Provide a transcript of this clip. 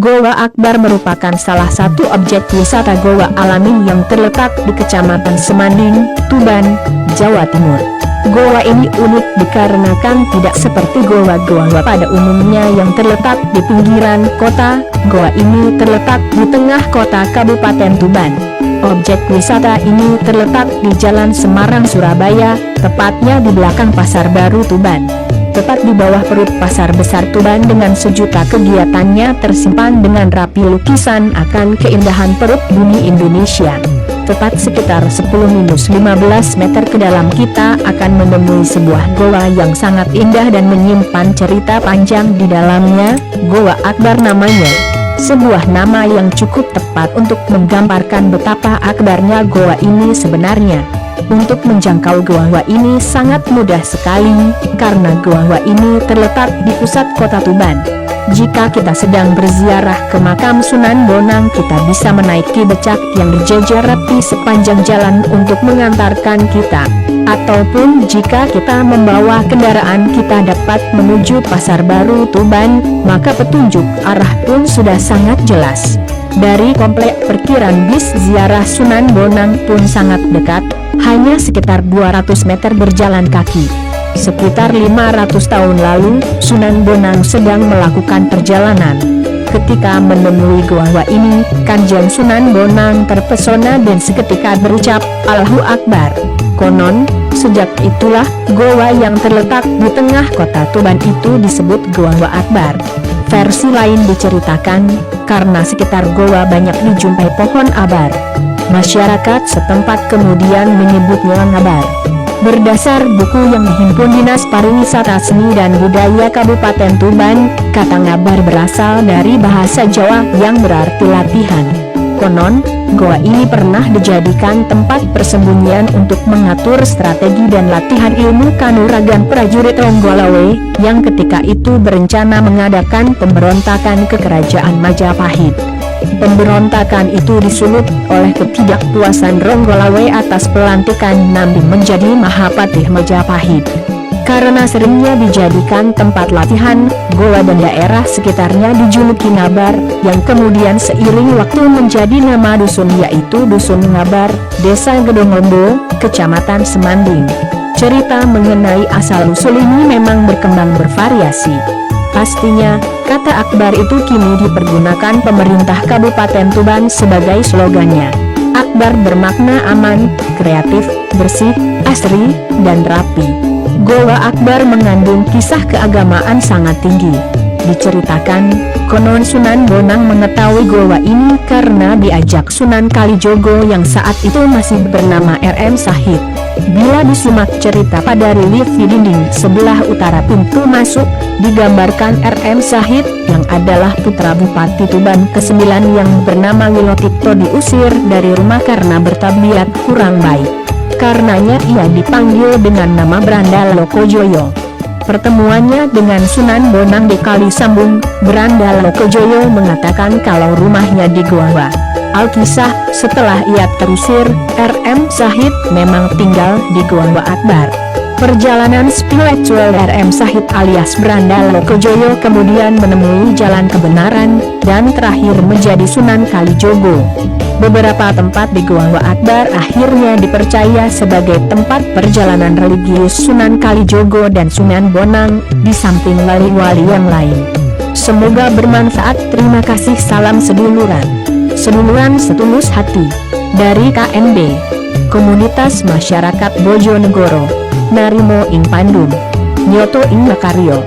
Goa Akbar merupakan salah satu objek wisata goa alami yang terletak di Kecamatan Semanding, Tuban, Jawa Timur. Goa ini unik dikarenakan tidak seperti goa-goa pada umumnya yang terletak di pinggiran kota. Goa ini terletak di tengah kota Kabupaten Tuban. Objek wisata ini terletak di Jalan Semarang, Surabaya, tepatnya di belakang Pasar Baru Tuban. Tepat di bawah perut Pasar Besar Tuban, dengan sejuta kegiatannya tersimpan dengan rapi lukisan akan keindahan perut bumi Indonesia. Tepat sekitar 10-15 meter ke dalam kita akan menemui sebuah goa yang sangat indah dan menyimpan cerita panjang di dalamnya. Goa Akbar namanya. Sebuah nama yang cukup tepat untuk menggambarkan betapa akbarnya goa ini sebenarnya. Untuk menjangkau goa ini sangat mudah sekali, karena goa ini terletak di pusat kota Tuban. Jika kita sedang berziarah ke makam Sunan Bonang, kita bisa menaiki becak yang berjejer rapi sepanjang jalan untuk mengantarkan kita. Ataupun jika kita membawa kendaraan, kita dapat menuju Pasar Baru Tuban, maka petunjuk arah pun sudah sangat jelas. Dari komplek parkiran bis ziarah Sunan Bonang pun sangat dekat, hanya sekitar 200 meter berjalan kaki. Sekitar 500 tahun lalu, Sunan Bonang sedang melakukan perjalanan. Ketika menemui goa ini, Kanjeng Sunan Bonang terpesona dan seketika berucap, "Allahu Akbar." Konon, sejak itulah goa yang terletak di tengah kota Tuban itu disebut Goa Akbar. Versi lain diceritakan, karena sekitar goa banyak dijumpai pohon abar, masyarakat setempat kemudian menyebutnya ngabar. Berdasar buku yang dihimpun Dinas Pariwisata Seni dan Budaya Kabupaten Tuban, kata ngabar berasal dari bahasa Jawa yang berarti latihan. Konon, goa ini pernah dijadikan tempat persembunyian untuk mengatur strategi dan latihan ilmu kanuragan prajurit Ronggolawe, yang ketika itu berencana mengadakan pemberontakan ke Kerajaan Majapahit. Pemberontakan itu disulut oleh ketidakpuasan Ronggolawe atas pelantikan Nambi menjadi Mahapatih Majapahit. Karena seringnya dijadikan tempat latihan, goa dan daerah sekitarnya dijuluki Ngabar, yang kemudian seiring waktu menjadi nama dusun, yaitu Dusun Ngabar, Desa Gedongombo, Kecamatan Semanding. Cerita mengenai asal-usul ini memang berkembang bervariasi. Pastinya, kata Akbar itu kini dipergunakan pemerintah Kabupaten Tuban sebagai slogannya. Akbar bermakna aman, kreatif, bersih, asri, dan rapi. Goa Akbar mengandung kisah keagamaan sangat tinggi. Diceritakan, konon Sunan Bonang mengetahui goa ini karena diajak Sunan Kalijogo yang saat itu masih bernama RM Sahid. Bila disimak cerita pada relief di dinding sebelah utara pintu masuk, digambarkan RM Sahid yang adalah putra Bupati Tuban ke-9 yang bernama Wilotikto diusir dari rumah karena bertabiat kurang baik. Karenanya ia dipanggil dengan nama Branda Lokojoyo. Pertemuannya dengan Sunan Bonang di Kali Sambung, Branda Lokojoyo mengatakan kalau rumahnya di Goa. Alkisah, setelah ia terusir, RM Sahid memang tinggal di Goa Akbar. Perjalanan spiritual RM Sahid alias Branda Lokojoyo kemudian menemui jalan kebenaran, dan terakhir menjadi Sunan Kalijogo. Beberapa tempat di Goa Akbar akhirnya dipercaya sebagai tempat perjalanan religius Sunan Kalijogo dan Sunan Bonang, di samping wali-wali yang lain. Semoga bermanfaat. Terima kasih. Salam seduluran. Seduluran setulus hati. Dari KMB, Komunitas Masyarakat Bojonegoro. Narimo ing Pandum, Nyoto ing Makaryo.